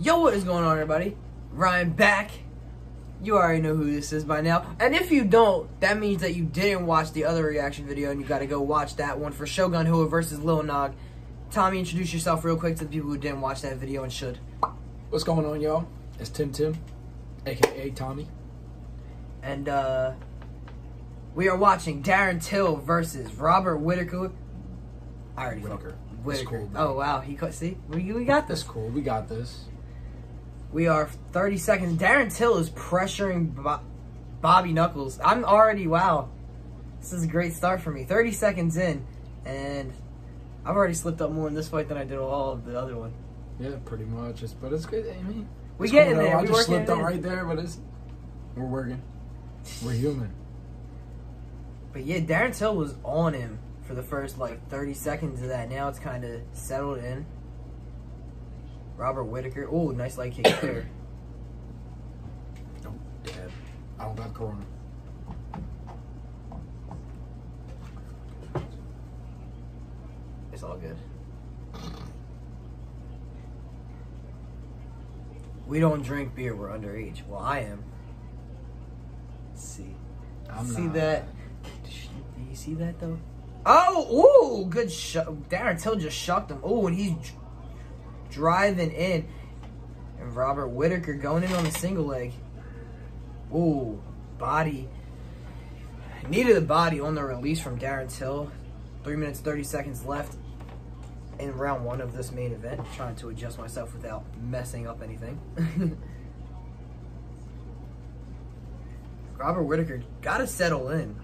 Yo, what is going on, everybody? Ryan back. You already know who this is by now. And if you don't, that means that you didn't watch the other reaction video and you gotta go watch that one for Shogun Hoa versus Lil Nog. Tommy, introduce yourself real quick to the people who didn't watch that video and should. What's going on, y'all? It's Tim, aka Tommy. And we are watching Darren Till versus Robert Whittaker. I already Whittaker. Whittaker. Cool, oh wow, see, we got this. That's cool. We got this. We are 30 seconds. Darren Till is pressuring Bobby Knuckles. I'm already, wow. This is a great start for me. 30 seconds in, and I've already slipped up more in this fight than I did all of the other one. Yeah, pretty much. But it's good. I mean, we get in there. I just slipped up right there, but we're working. We're human. But yeah, Darren Till was on him for the first like 30 seconds of that. Now it's kind of settled in. Robert Whittaker. Oh, nice leg kick there. Oh, damn. I don't got corona. It's all good. We don't drink beer. We're underage. Well, I am. Let's see. See that? Do you see that though? Oh, ooh, good shot. Darren Till just shocked him. Oh, and he's driving in. And Robert Whittaker going in on the single leg. Ooh, body. Needed a body on the release from Darren Till. 3 minutes, 30 seconds left in round one of this main event. Trying to adjust myself without messing up anything. Robert Whittaker got to settle in.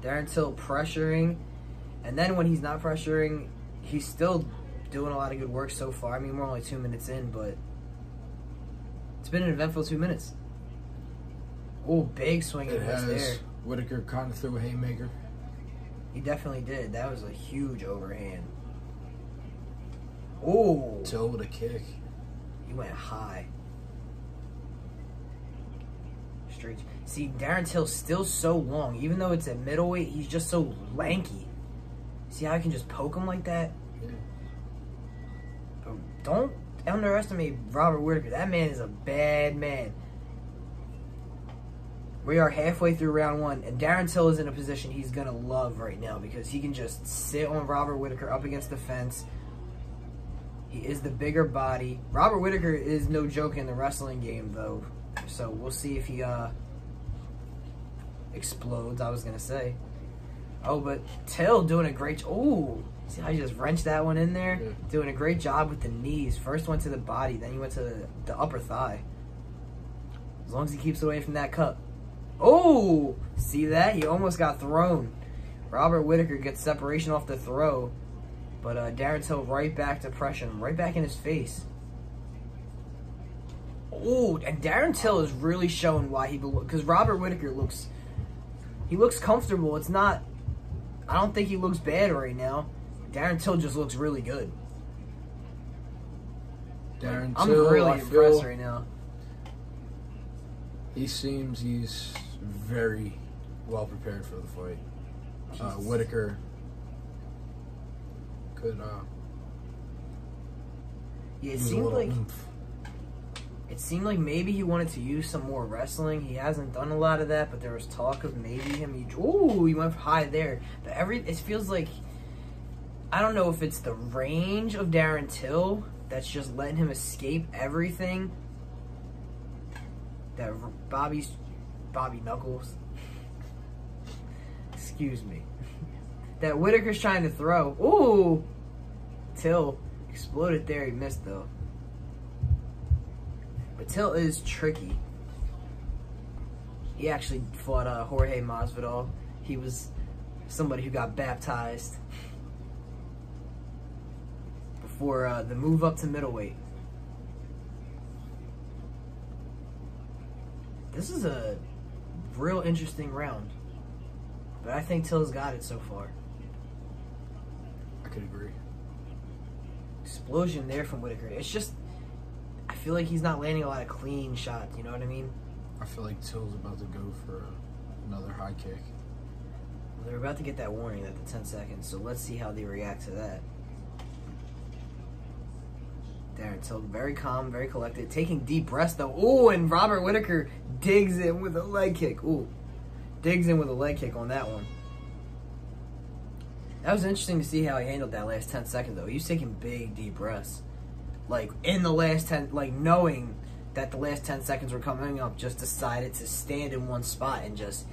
Darren Till pressuring. And then when he's not pressuring, he's still doing a lot of good work so far. I mean, we're only 2 minutes in, but it's been an eventful 2 minutes. Oh, big swing and miss there. Whittaker kind of threw a haymaker. He definitely did. That was a huge overhand. Oh. Till with a kick. He went high. Straight. See, Darren Till's still so long. Even though it's at middleweight, he's just so lanky. See how I can just poke him like that? Yeah. But don't underestimate Robert Whittaker. That man is a bad man. We are halfway through round one, and Darren Till is in a position he's going to love right now because he can just sit on Robert Whittaker up against the fence. He is the bigger body. Robert Whittaker is no joke in the wrestling game, though. So we'll see if he explodes, I was going to say. Oh, but Till doing a great job. Ooh, see how he just wrenched that one in there? Yeah. Doing a great job with the knees. First went to the body, then he went to the upper thigh. As long as he keeps away from that cup. Oh, see that? He almost got thrown. Robert Whittaker gets separation off the throw. But Darren Till right back to pressure him. Right back in his face. Oh, and Darren Till is really showing why he belongs. Because Robert Whittaker looks comfortable. It's not, I don't think he looks bad right now. Darren Till just looks really good. Darren I'm Till, really impressed right now. He seems he's very well prepared for the fight. Whittaker could yeah, it seemed like maybe he wanted to use some more wrestling. He hasn't done a lot of that, but there was talk of maybe him. He went high there. But it feels like, I don't know if it's the range of Darren Till that's just letting him escape everything. That Bobby Knuckles. Excuse me. That Whittaker's trying to throw. Ooh! Till exploded there. He missed, though. But Till is tricky. He actually fought Jorge Masvidal. He was somebody who got baptized before the move up to middleweight. This is a real interesting round. But I think Till's got it so far. I could agree. Explosion there from Whittaker. It's just, I feel like he's not landing a lot of clean shots, you know what I mean? I feel like Till's about to go for another high kick. They're about to get that warning at the 10 seconds, so let's see how they react to that. Darren Till, very calm, very collected, taking deep breaths though. Ooh, and Robert Whittaker digs in with a leg kick. Ooh, digs in with a leg kick on that one. That was interesting to see how he handled that last 10 seconds though. He was taking big deep breaths, like in the last 10, like knowing that the last 10 seconds were coming up, just decided to stand in one spot and just,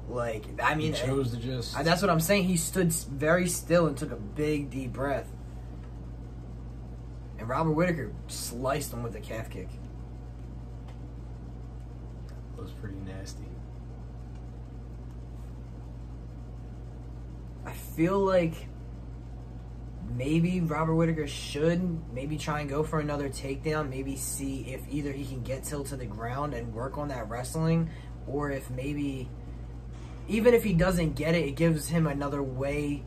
like, I mean, he chose to just. That's what I'm saying. He stood very still and took a big deep breath. And Robert Whittaker sliced him with a calf kick. That was pretty nasty. I feel like maybe Robert Whittaker should maybe try and go for another takedown. Maybe see if either he can get Till to the ground and work on that wrestling, or if maybe, even if he doesn't get it, it gives him another way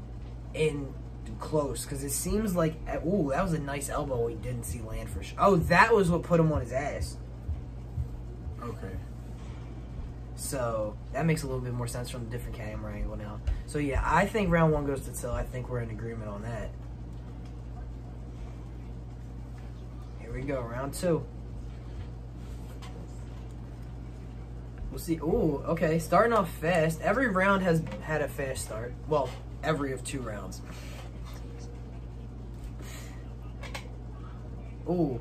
in close. Because it seems like, ooh, that was a nice elbow we didn't see land for sure. Oh, that was what put him on his ass. Okay. So that makes a little bit more sense from the different camera angle now. So yeah, I think round 1 goes to Till. I think we're in agreement on that. Here we go, round 2. We'll see. Ooh, okay, starting off fast. Every round has had a fast start. Well, every of 2 rounds. Ooh.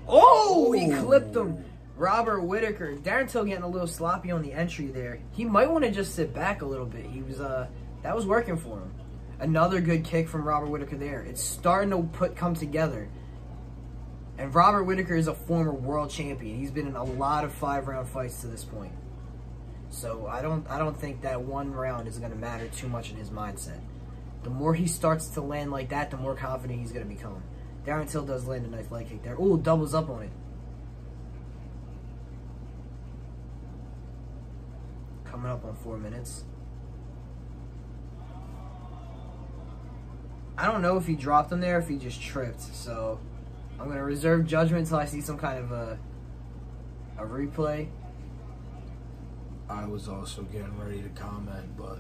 Oh, he clipped him. Robert Whittaker. Darren Till getting a little sloppy on the entry there. He might want to just sit back a little bit. He was that was working for him. Another good kick from Robert Whittaker there. It's starting to come together. And Robert Whittaker is a former world champion. He's been in a lot of 5-round fights to this point. So I don't think that one round is going to matter too much in his mindset. The more he starts to land like that, the more confident he's going to become. Darren Till does land a nice leg kick there. Ooh, doubles up on it. Coming up on 4 minutes. I don't know if he dropped him there or if he just tripped. So I'm going to reserve judgment until I see some kind of a replay. I was also getting ready to comment, but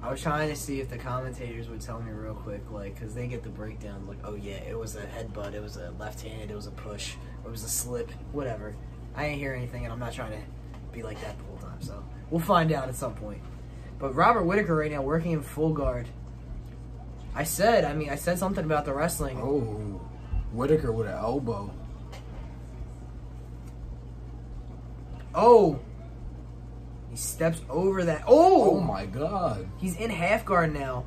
I was trying to see if the commentators would tell me real quick, like, because they get the breakdown, like, oh yeah, it was a headbutt, it was a left-handed, it was a push, it was a slip, whatever. I ain't hear anything, and I'm not trying to be like that the whole time, so we'll find out at some point. But Robert Whittaker right now working in full guard. I said something about the wrestling. Oh, Whittaker with an elbow. Oh! He steps over that. Oh! Oh my God. He's in half guard now.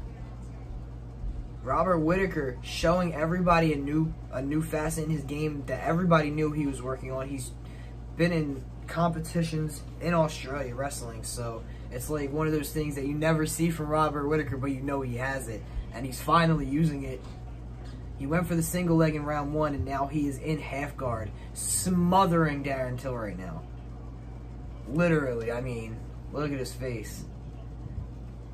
Robert Whittaker showing everybody a new facet in his game that everybody knew he was working on. He's been in competitions in Australia wrestling, so it's like one of those things that you never see from Robert Whittaker, but you know he has it, and he's finally using it. He went for the single leg in round 1, and now he is in half guard, smothering Darren Till right now. Literally, I mean, look at his face.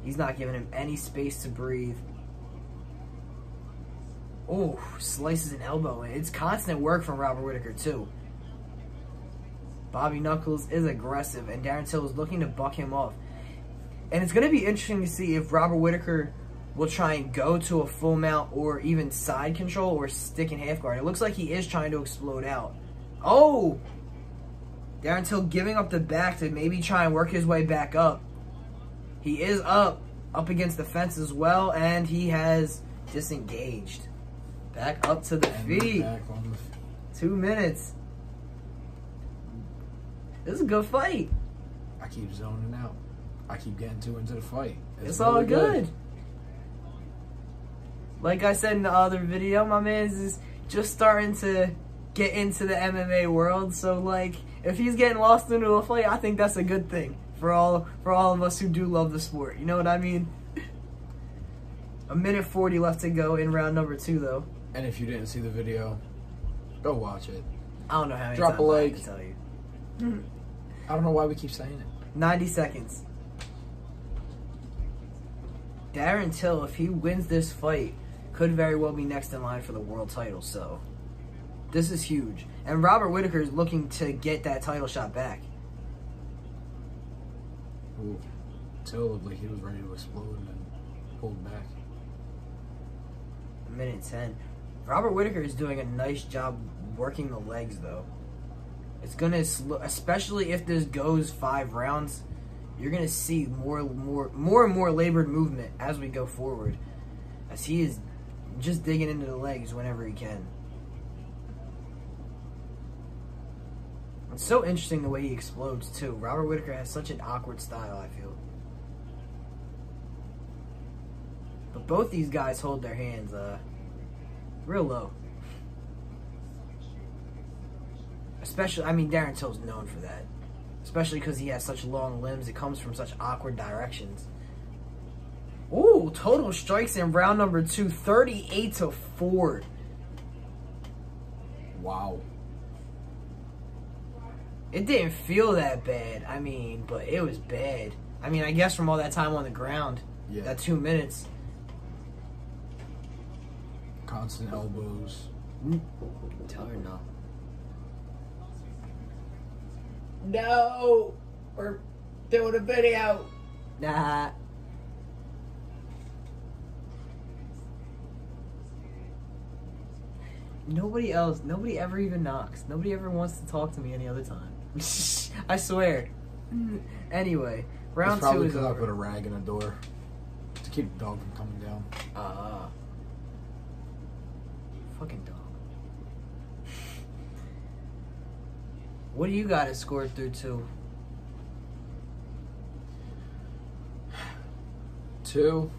He's not giving him any space to breathe. Oh, slices an elbow, and it's constant work from Robert Whittaker too. Bobby Knuckles is aggressive, and Darren Till is looking to buck him off. And it's going to be interesting to see if Robert Whittaker will try and go to a full mount or even side control or stick in half guard. It looks like he is trying to explode out. Oh! Darren Till giving up the back to maybe try and work his way back up. He is up against the fence as well, and he has disengaged. Back up to the feet. 2 minutes. This is a good fight. I keep zoning out. I keep getting too into the fight. It's all good. Like I said in the other video, my man is just starting to get into the MMA world. So, like, if he's getting lost into a fight, I think that's a good thing for all of us who do love the sport. You know what I mean? 1:40 left to go in round number 2, though. And if you didn't see the video, go watch it. I don't know how many Drop a times I like. can tell you. I don't know why we keep saying it. 90 seconds. Darren Till, if he wins this fight, could very well be next in line for the world title. So, this is huge. And Robert Whittaker is looking to get that title shot back. Ooh. Till looked like he was ready to explode and then pulled back. 1:10. Robert Whittaker is doing a nice job working the legs, though. It's gonna, especially if this goes 5 rounds, you're gonna see more and more labored movement as we go forward, as he is just digging into the legs whenever he can. It's so interesting the way he explodes too. Robert Whittaker has such an awkward style, I feel. But both these guys hold their hands real low. Especially, I mean, Darren Till's known for that. Especially because he has such long limbs. It comes from such awkward directions. Ooh, total strikes in round number 2, 38-4. Wow. It didn't feel that bad. I mean, but it was bad. I mean, I guess from all that time on the ground, yeah. That 2 minutes. Constant elbows. Tell her no. No! We're doing a video. Nah. Nobody ever even knocks. Nobody ever wants to talk to me any other time. I swear. Anyway, round 2 is over. I put a rag in a door to keep the dog from coming down. Fucking dog. What do you got to score through 2? 2.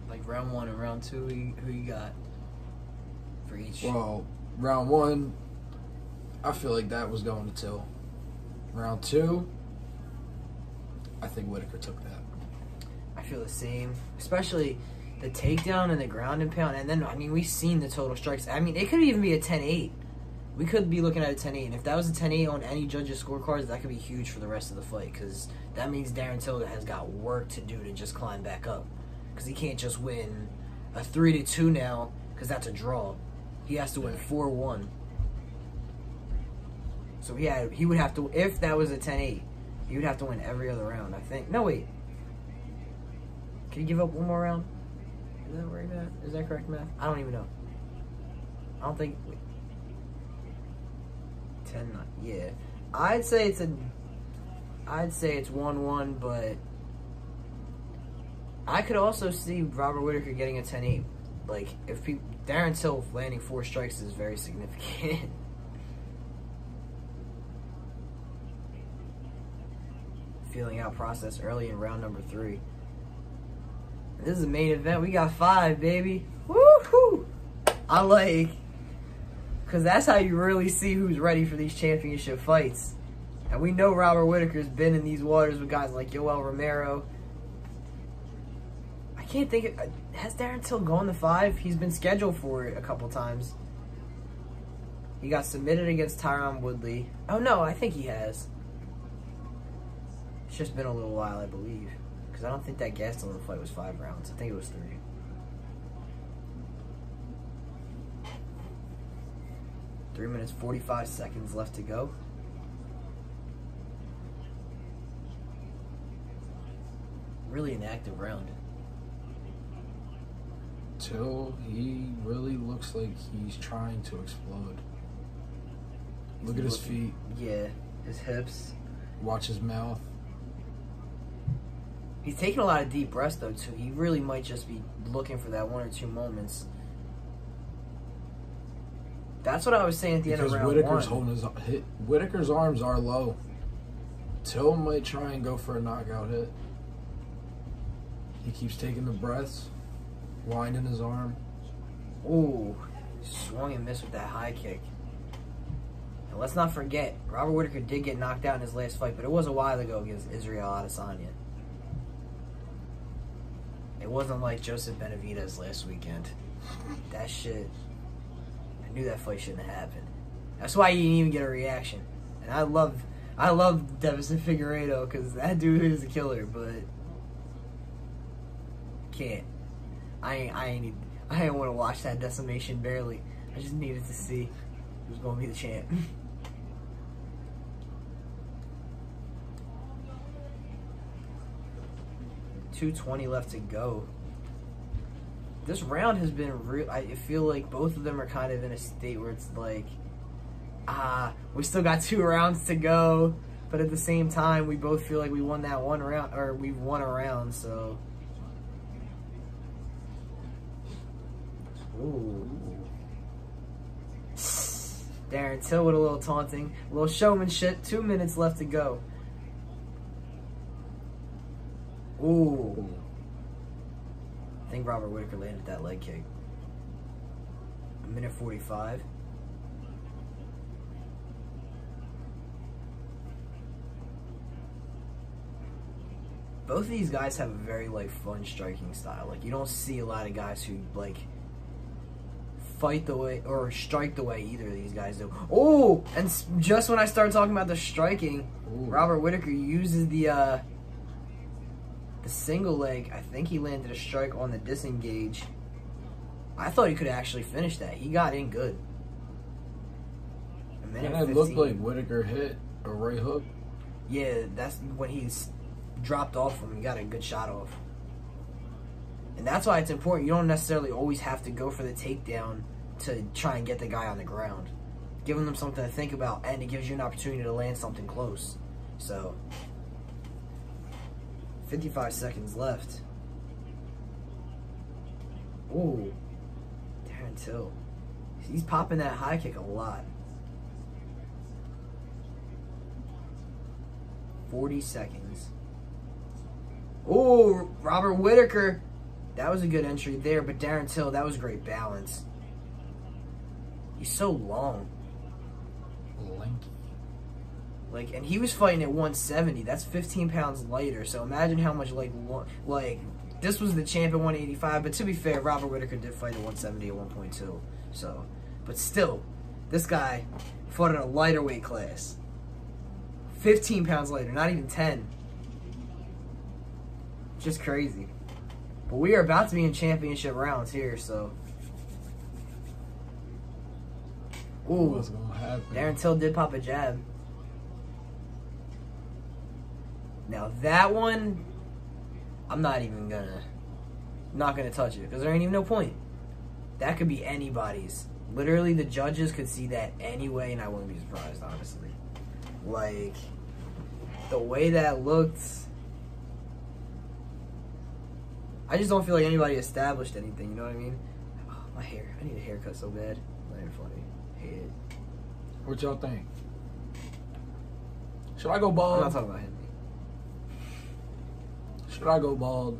Like round 1 and round 2, who you got for each? Well, round 1, I feel like that was going to Till. Round 2, I think Whittaker took that. I feel the same, especially the takedown and the ground and pound. And then, I mean, we've seen the total strikes. I mean, it could even be a 10-8. We could be looking at a 10-8. And if that was a 10-8 on any judge's scorecards, that could be huge for the rest of the fight. Because that means Darren Till has got work to do to just climb back up. Because he can't just win a 3-2 now, because that's a draw. He has to win 4-1. So he would have to, if that was a 10-8, he would have to win every other round, I think. No, wait. Can he give up one more round? Is that right, Matt? Is that correct, Matt? I don't even know. I don't think... Wait. 10-9. Yeah. I'd say it's 1-1, but I could also see Robert Whittaker getting a 10-8. Like, if Darren Till landing 4 strikes is very significant. Feeling out process early in round number 3. This is the main event. We got 5, baby. Woohoo! I like, because that's how you really see who's ready for these championship fights. And we know Robert Whittaker's been in these waters with guys like Yoel Romero. I can't think of, has Darren Till gone to 5? He's been scheduled for it a couple times. He got submitted against Tyron Woodley. Oh no, I think he has. It's just been a little while, I believe. Because I don't think that Gastelum fight was 5 rounds. I think it was 3. Three minutes, 45 seconds left to go. Really an active round. Till, he really looks like he's trying to explode. Look at his feet. Yeah, his hips. Watch his mouth. He's taking a lot of deep breaths, though, too. He really might just be looking for that 1 or 2 moments. That's what I was saying at the end of round 1. Whittaker's arms are low. Till might try and go for a knockout hit. He keeps taking the breaths, winding his arm. Ooh, swung and missed with that high kick. And let's not forget, Robert Whittaker did get knocked out in his last fight, but it was a while ago against Israel Adesanya. It wasn't like Joseph Benavidez last weekend. That shit, I knew that fight shouldn't have happened. That's why you didn't even get a reaction. And I love Devison Figueiredo because that dude is a killer, but can't. I didn't want to watch that decimation barely. I just needed to see who's going to be the champ. 2:20 left to go. This round has been real. I feel like both of them are kind of in a state where it's like, we still got 2 rounds to go, but at the same time, we both feel like we won that one round, or we've won a round, so. Ooh. Darren Till with a little taunting, a little showmanship. 2 minutes left to go. Ooh. I think Robert Whittaker landed that leg kick. 1:45. Both of these guys have a very like fun striking style. Like you don't see a lot of guys who like fight the way or strike the way either of these guys do. Oh, and just when I started talking about the striking, Robert Whittaker uses the single leg. I think he landed a strike on the disengage. I thought he could actually finish that. He got in good. And it looked like Whittaker hit a right hook. Yeah, that's when he's dropped off him. He got a good shot off. And that's why it's important. You don't necessarily always have to go for the takedown to try and get the guy on the ground. Giving them something to think about, and it gives you an opportunity to land something close. So, 55 seconds left. Ooh. Darren Till. He's popping that high kick a lot. 40 seconds. Ooh, Robert Whittaker. That was a good entry there, but Darren Till, that was great balance. He's so long. Lanky. Like, and he was fighting at 170. That's 15 pounds lighter. So imagine how much, like this was the champ at 185. But to be fair, Robert Whittaker did fight at 170 at 1.2. So, but still, this guy fought in a lighter weight class. 15 pounds lighter, not even 10. Just crazy. But we are about to be in championship rounds here, so. Ooh, what's gonna happen? Darren Till did pop a jab. Now that one, I'm not gonna touch it because there ain't even no point. That could be anybody's. Literally, the judges could see that anyway, and I wouldn't be surprised, honestly. Like, the way that looked, I just don't feel like anybody established anything, you know what I mean? Oh, my hair. I need a haircut so bad. Not even funny. Hate it. What y'all think? Should I go bald? I'm not talking about him. Should I go bald?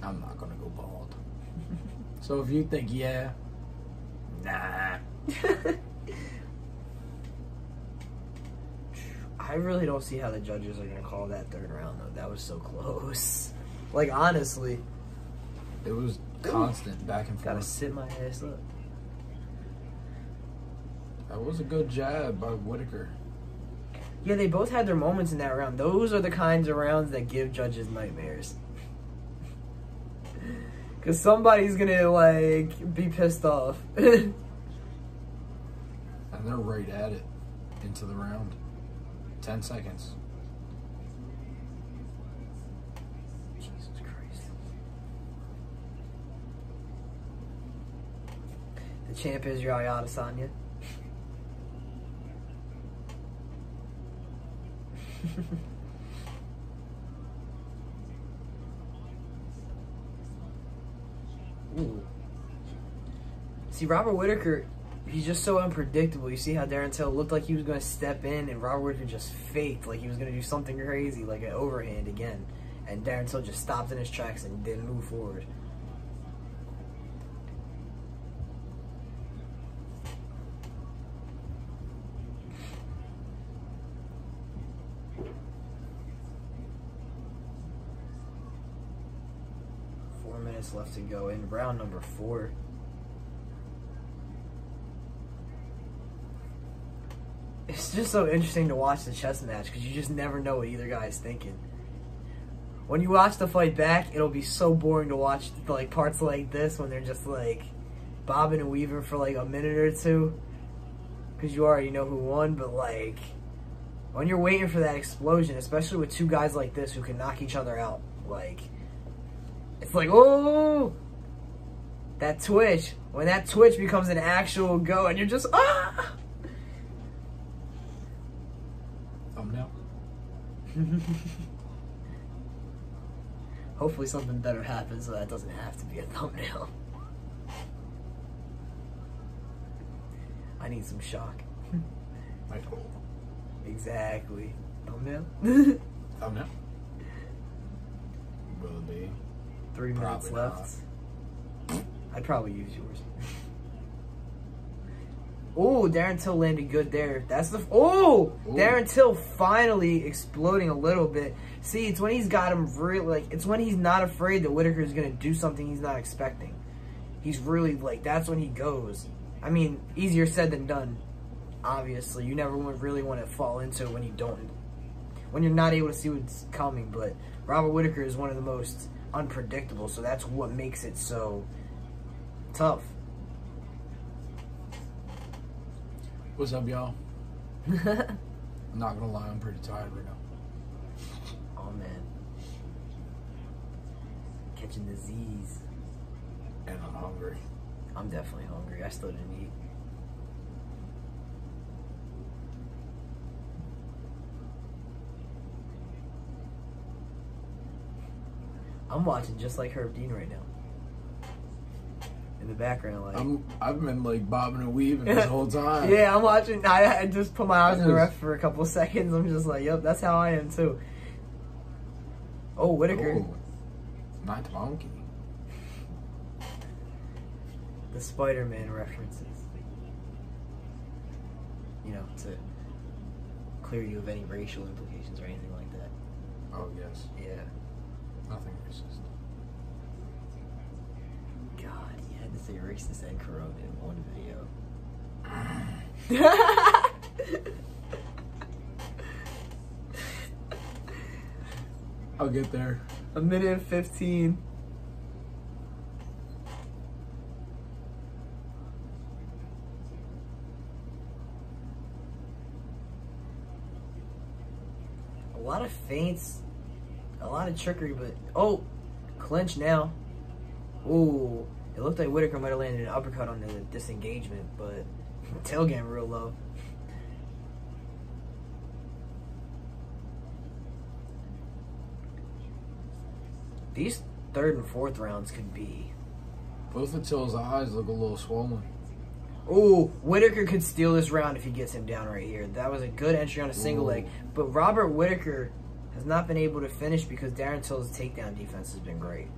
I'm not gonna go bald. So if you think yeah, nah. I really don't see how the judges are gonna call that third round though. That was so close. Like honestly, it was constant back and forth. Gotta sit my ass up. That was a good jab by Whittaker. Yeah, they both had their moments in that round. Those are the kinds of rounds that give judges nightmares. Because somebody's gonna like be pissed off. And they're right at it into the round. 10 seconds. Jesus Christ. The champ is Yaya Adesanya. Ooh. See, Robert Whittaker, he's just so unpredictable. You see how Darren Till looked like he was going to step in, and Robert Whittaker just faked like he was going to do something crazy, like an overhand again. And Darren Till just stopped in his tracks and didn't move forward. Left to go in round number 4. It's just so interesting to watch the chess match because you just never know what either guy is thinking. When you watch the fight back, it'll be so boring to watch like parts like this when they're just like bobbing and weaving for like a minute or two because you already know who won. But like when you're waiting for that explosion, especially with two guys like this who can knock each other out, like, it's like, oh, that twitch. When that twitch becomes an actual go and you're just, ah! Thumbnail. Hopefully something better happens so that doesn't have to be a thumbnail. I need some shock. Like, oh. Exactly. Thumbnail? Thumbnail? Will it be? 3 minutes left. I'd probably use yours. Oh, Darren Till landed good there. That's the... Oh! Darren Till finally exploding a little bit. See, it's when he's got him really... Like, it's when he's not afraid that Whittaker is going to do something he's not expecting. He's really, like, that's when he goes. I mean, easier said than done. Obviously, you never really want to fall into it when you don't... When you're not able to see what's coming. But Robert Whittaker is one of the most unpredictable. So that's what makes it so tough. What's up, y'all? I'm not gonna lie, I'm pretty tired right now. Oh, man. Catching the Z's. And I'm hungry. I'm definitely hungry. I still didn't eat. I'm watching just like Herb Dean right now. In the background, like I've been like bobbing and weaving this whole time. Yeah, I'm watching. I just put my eyes on the ref for a couple of seconds. I'm just like, yep, that's how I am too. Oh, Whittaker. Oh, not monkey. The Spider-Man references. You know, to clear you of any racial implications or anything like that. Oh yes. Yeah. Nothing racist. God, you had to say racist and corona in one video. I'll get there. 1:15. A lot of feints, a lot of trickery, but oh, clinch now. Ooh, it looked like Whittaker might have landed an uppercut on the disengagement, but tail getting real low. These 3rd and 4th rounds could be. Both of Till's eyes look a little swollen. Ooh, Whittaker could steal this round if he gets him down right here. That was a good entry on a single leg. But Robert Whittaker has not been able to finish because Darren Till's takedown defense has been great.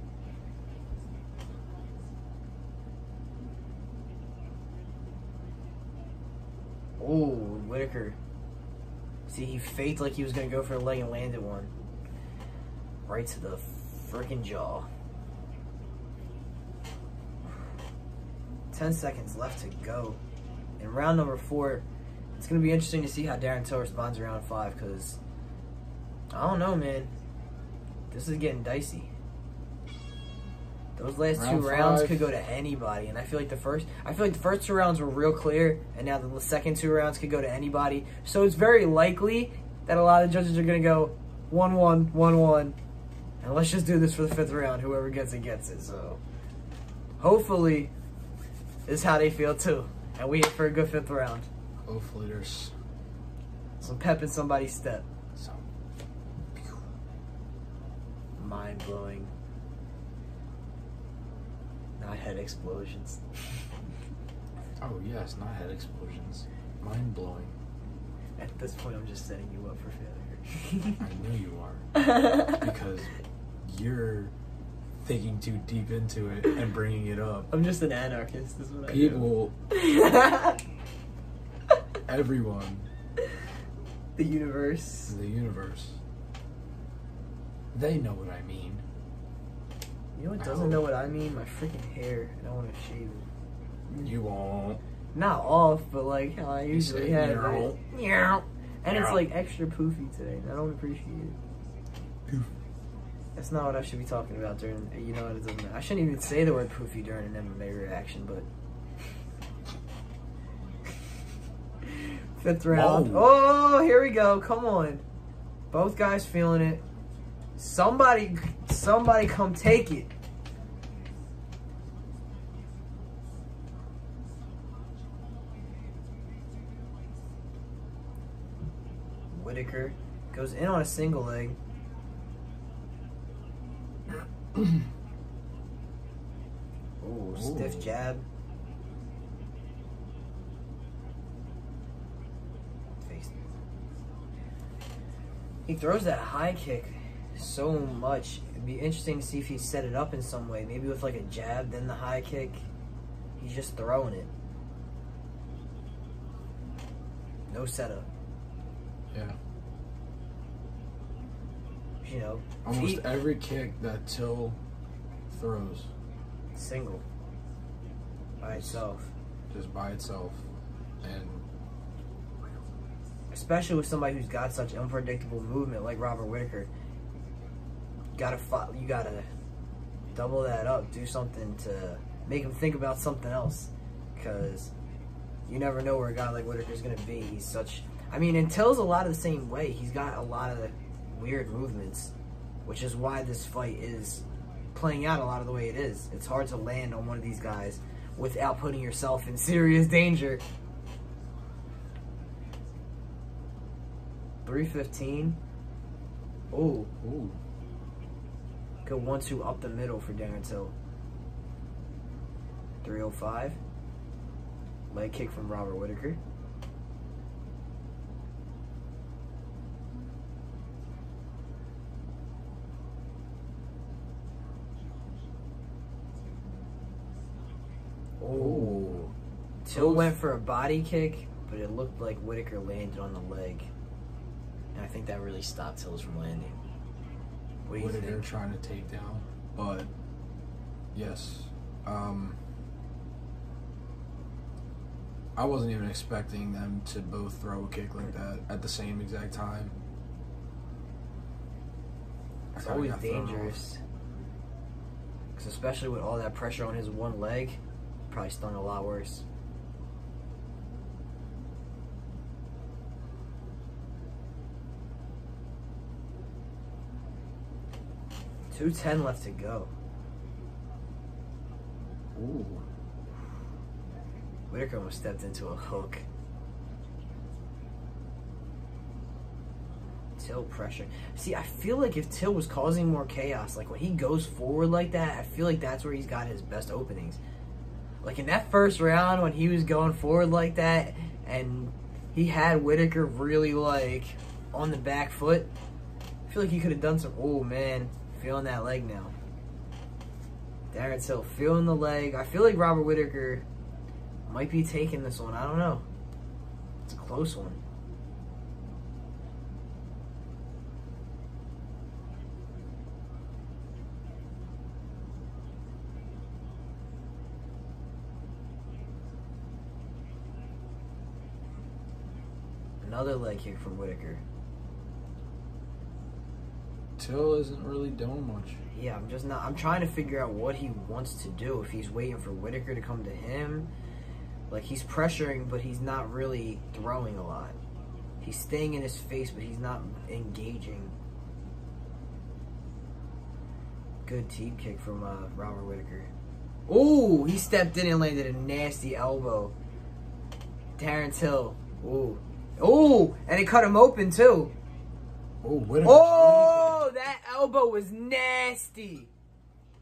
Ooh, Whittaker. See, he faked like he was going to go for a leg and landed one. Right to the freaking jaw. 10 seconds left to go. In round number 4, it's going to be interesting to see how Darren Till responds in round 5 because, I don't know, man. This is getting dicey. Those last round 2 rounds 5 could go to anybody, and I feel like the first 2 rounds were real clear, and now the second 2 rounds could go to anybody. So it's very likely that a lot of judges are going to go 1-1, 1-1, and let's just do this for the 5th round. Whoever gets it gets it. So hopefully, this is how they feel too, and we hit for a good 5th round. Hopefully, there's some pep in somebody's step. So mind blowing. Not head explosions. Oh yes, not head explosions. Mind blowing. At this point, I'm just setting you up for failure. I know you are. Because you're thinking too deep into it and bringing it up. I'm just an anarchist, is what People, I do. everyone. The universe. The universe. They know what I mean. You know what doesn't know what I mean? My freaking hair. I don't want to shave it. You won't. Not off, but like how I usually have it. And it's like extra poofy today. I don't appreciate it. Poof. That's not what I should be talking about during, you know what, it doesn't matter. I shouldn't even say the word poofy during an MMA reaction, but 5th round. Whoa. Oh, here we go. Come on. Both guys feeling it. Somebody come take it. Whittaker goes in on a single leg. Ooh, stiff jab. He throws that high kick so much. It'd be interesting to see if he set it up in some way. Maybe with like a jab, then the high kick. He's just throwing it. No setup. Yeah. You know, almost every kick that Till throws, single by itself. Just by itself. And especially with somebody who's got such unpredictable movement like Robert Whittaker, you gotta double that up, do something to make him think about something else, because you never know where a guy like Whittaker's gonna be. He's such, I mean, and Till's a lot of the same way. He's got a lot of weird movements, which is why this fight is playing out a lot of the way it is. It's hard to land on one of these guys without putting yourself in serious danger. 315. Ooh. Ooh. Good 1-2 up the middle for Darren Till. 305. Leg kick from Robert Whittaker. Oh. Till went for a body kick, but it looked like Whittaker landed on the leg. And I think that really stopped Tills from landing. What do you Whittaker think? Trying to take down. But, yes. I wasn't even expecting them to both throw a kick like that at the same exact time. It's always dangerous. Because especially with all that pressure on his one leg, probably stung a lot worse. .210 left to go. Ooh. Whittaker almost stepped into a hook. Till pressure. See, I feel like if Till was causing more chaos, like when he goes forward like that, I feel like that's where he's got his best openings. Like in that first round when he was going forward like that and he had Whittaker really like on the back foot, I feel like he could have done some, oh man, feeling that leg now. Darren Till feeling the leg. I feel like Robert Whittaker might be taking this one. I don't know. It's a close one. Another leg kick from Whittaker. Till isn't really doing much. Yeah, I'm trying to figure out what he wants to do. If he's waiting for Whittaker to come to him. Like, he's pressuring, but he's not really throwing a lot. He's staying in his face, but he's not engaging. Good teep kick from Robert Whittaker. Ooh, he stepped in and landed a nasty elbow. Darren Till. Ooh. Ooh, and it cut him open, too. Oh, Whittaker. Oh, that elbow was nasty.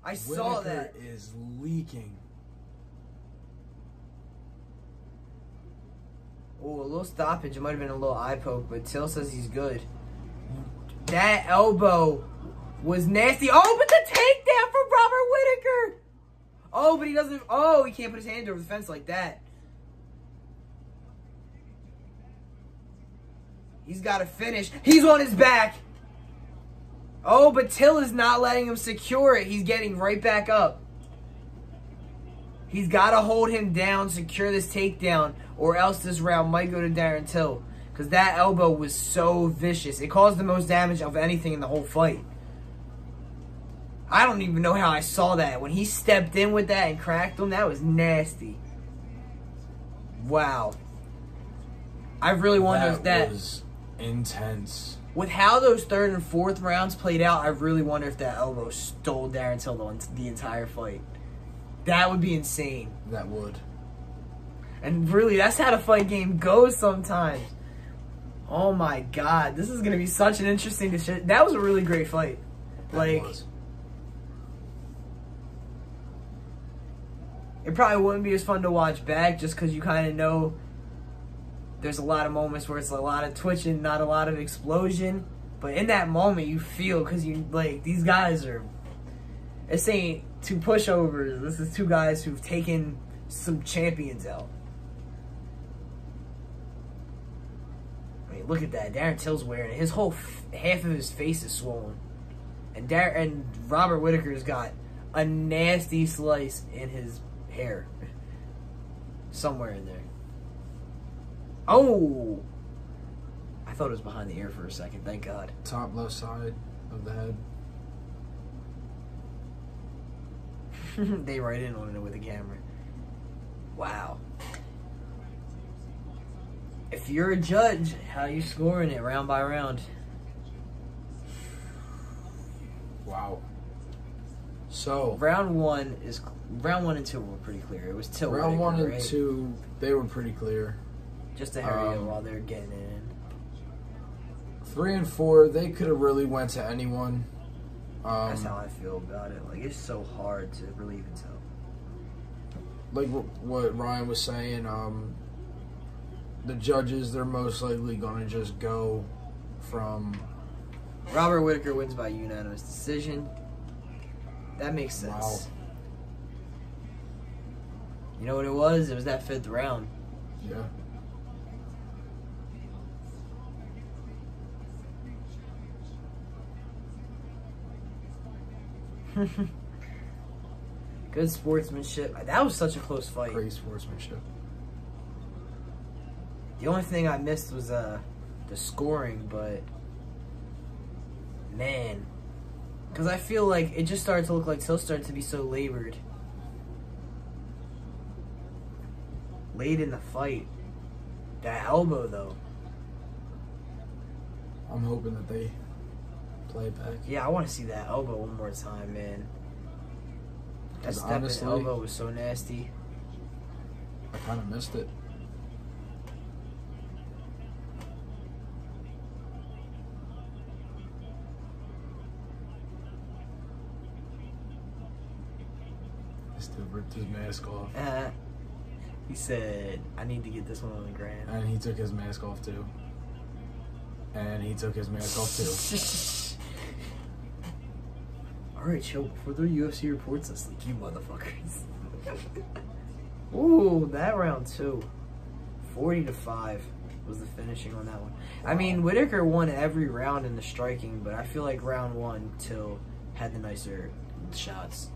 I saw that. Whittaker is leaking. Oh, a little stoppage. It might have been a little eye poke, but Till says he's good. That elbow was nasty. Oh, but the takedown from Robert Whittaker. Oh, but he doesn't. Oh, he can't put his hand over the fence like that. He's got to finish. He's on his back. Oh, but Till is not letting him secure it. He's getting right back up. He's got to hold him down, secure this takedown, or else this round might go to Darren Till. Because that elbow was so vicious. It caused the most damage of anything in the whole fight. I don't even know how I saw that. When he stepped in with that and cracked him, that was nasty. Wow. I really wonder if that was intense. With how those third and fourth rounds played out, I really wonder if that elbow stole Darren Till the entire fight. That would be insane. That would. And really, that's how the fight game goes sometimes. Oh my God, this is gonna be such an interesting decision. That was a really great fight. Like, it probably wouldn't be as fun to watch back just because you kind of know there's a lot of moments where it's a lot of twitching, not a lot of explosion. But in that moment, you feel, because you, like, these guys are, this ain't two pushovers. This is two guys who've taken some champions out. I mean, look at that. Darren Till's wearing it. His whole half of his face is swollen. And Robert Whittaker's got a nasty slice in his hair. Somewhere in there. Oh! I thought it was behind the ear for a second. Thank God. Top left side of the head. They right in on it with the camera. Wow. If you're a judge, how you scoring it round by round? Wow. So round one and two were pretty clear. It was Till. Round one and right? two, they were pretty clear. Just to hurry up while they're getting it in. 3 and 4, they could have really went to anyone. That's how I feel about it. Like, it's so hard to really even tell. Like what Ryan was saying, the judges, they're most likely going to just go from... Robert Whittaker wins by unanimous decision. That makes sense. Wow. You know what it was? It was that 5th round. Yeah. Good sportsmanship. That was such a close fight. Great sportsmanship. The only thing I missed was the scoring, but man, because I feel like it just started to look like Till started to be so labored late in the fight. That elbow, though. I'm hoping that they play it back. Yeah, I want to see that elbow one more time, man. That stepping elbow was so nasty. I kind of missed it. This dude ripped his mask off. He said, I need to get this one on the ground. And he took his mask off too. And he took his mask off too. Alright, chill. Before the UFC reports us, like, you motherfuckers. Ooh, that round too. 40-5 was the finishing on that one. Wow. I mean, Whittaker won every round in the striking, but I feel like round one, Till had the nicer shots.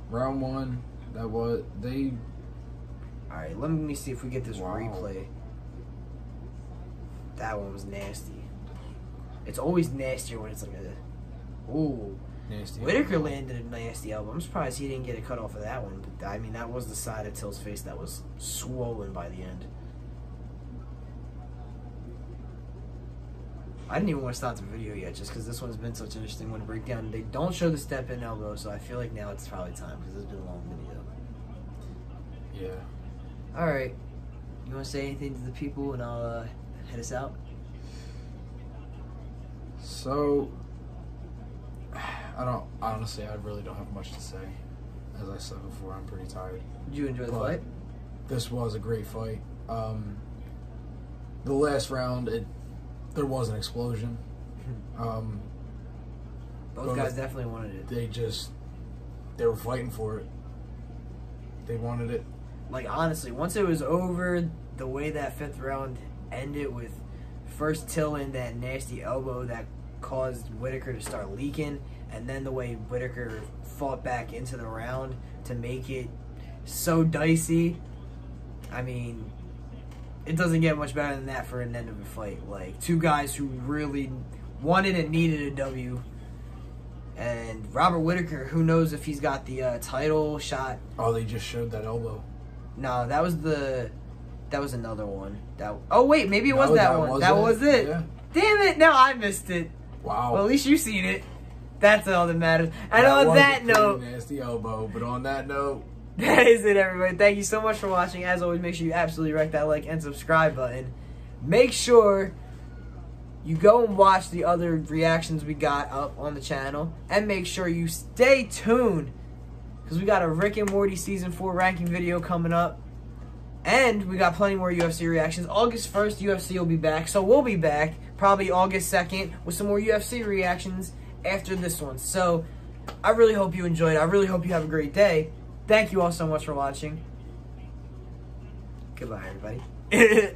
Round one, that was, they... Alright, let me see if we get this replay. That one was nasty. It's always nastier when it's like a... Ooh. Nasty. Whittaker landed a nasty elbow. I'm surprised he didn't get a cut off of that one. But I mean, that was the side of Till's face that was swollen by the end. I didn't even want to stop the video yet, just because this one's been such an interesting one to break down. They don't show the step-in elbow, so I feel like now it's probably time, because it's been a long video. Yeah. Alright. You want to say anything to the people, and I'll head us out? So... honestly, I really don't have much to say. As I said before, I'm pretty tired. Did you enjoy the fight? This was a great fight. The last round, there was an explosion. Both guys definitely wanted it. They were fighting for it. They wanted it. Like, honestly, once it was over, the way that 5th round ended with first Till in that nasty elbow that caused Whittaker to start leaking, and then the way Whittaker fought back into the round to make it so dicey. I mean, it doesn't get much better than that for an end of a fight. Like, two guys who really wanted and needed a W. And Robert Whittaker, who knows if he's got the title shot. Oh, they just showed that elbow. No, that was the That was another one. Oh, wait, maybe it was that one. That was it. Yeah. Damn it, now I missed it. Wow. Well, at least you seen it. That's all that matters. And on that note, nasty elbow. But on that note, that is it, everybody. Thank you so much for watching. As always, make sure you absolutely wreck that like and subscribe button. Make sure you go and watch the other reactions we got up on the channel, and make sure you stay tuned because we got a Rick and Morty season 4 ranking video coming up, and we got plenty more UFC reactions. August 1st, UFC will be back, so we'll be back probably August 2nd with some more UFC reactions after this one. So I really hope you enjoyed. I really hope you have a great day. Thank you all so much for watching. Goodbye, everybody.